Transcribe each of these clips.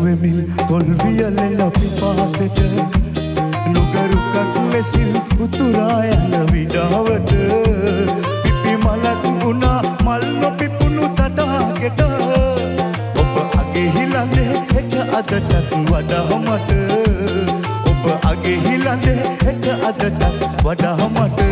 වෙමින් තොල් වියලෙන පිපාසෙට නුගරුකක් ලෙසින් උතුරා යන විඩාවට පිපි මලක් වුණා මල් නොපිපුණු තටාකෙට ඔබ අගේ හිලඳේ එක අදටත් වඩා මට ඔබ අගේ හිලඳේ එක අදටත් වඩා මට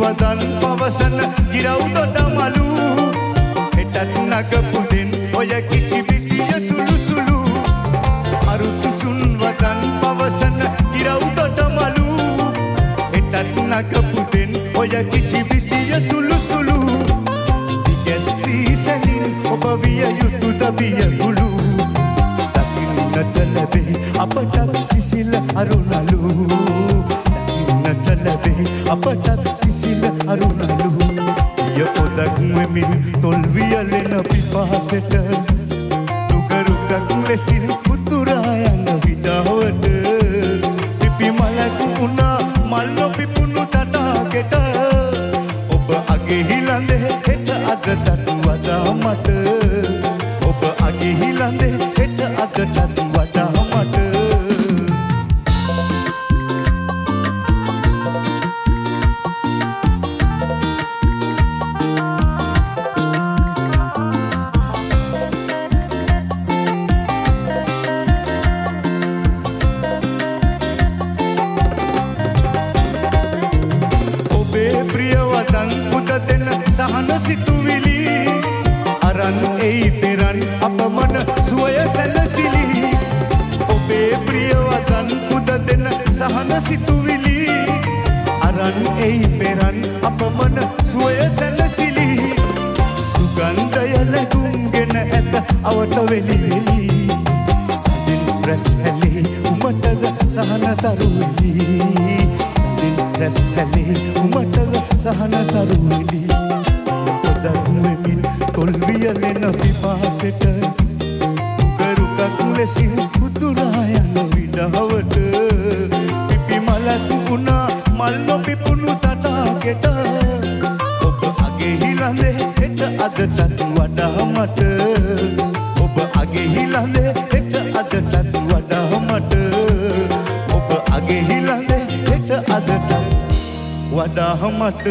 වදන් පවසන ගිරව් දොඩ මලු හෙටත් නගපුදෙන් ඔය කිචි පිචිය සුළු සුළු අරුතු සුන් වදන් පවසන ගිරව් දොඩ මලු හෙටත් නගපුදෙන් ඔය කිචි පිචිය සුළු සුළු දිගැස්සී සැනින් ඔබ විය යුතු දබිය ගුළු දකින්නට ලැබේ අපට සිසිල අරුණලු දකින්නට ලැබේ අපට අරුණලු ය පොදක් වෙමින් තොල් වියලෙන පිපාසෙට නුගරුකක් ලෙසින් උතුරා යන විඩාවට පිපි මලක් වුණා මල් නොපිපුණු තටාකෙට ඔබ අගේ හිලඳේ හෙට අදටත් වඩා මට ඔබ අගේ හිලඳේ හෙට අදටත් වඩා මට සහන සිතුවිලි අරන් එයි පෙරන් අපමණ සුවය සැනසිලි ඔබේ ප්‍රියවදන් පුද දෙන සහන සිතුවිලි අරන් එයි පෙරන් අපමණ සුවය සැනසිලි සුගන්ධය ලැබුම්ගෙන ඇත අවට වෙලි වෙලි සදින් රැස් හැලි උමටද සහන තරුවෙලි සදින් රැස් හැලි උමටද සහන තරුවෙලි වෙමින් තොල් වියලෙන පිපාසෙට නුගරුකක් ලෙසින් උතුරා යන විඩාවට පිපි මලක් වුණා මල් නොපිපුණු තටාකෙට ඔබ අගේ හිලඳේ හෙට අදටත් වඩා මට ඔබ අගේ හිලඳේ හෙට අදටත් වඩා මට ඔබ අගේ හිලඳේ හෙට අදටත් වඩා මට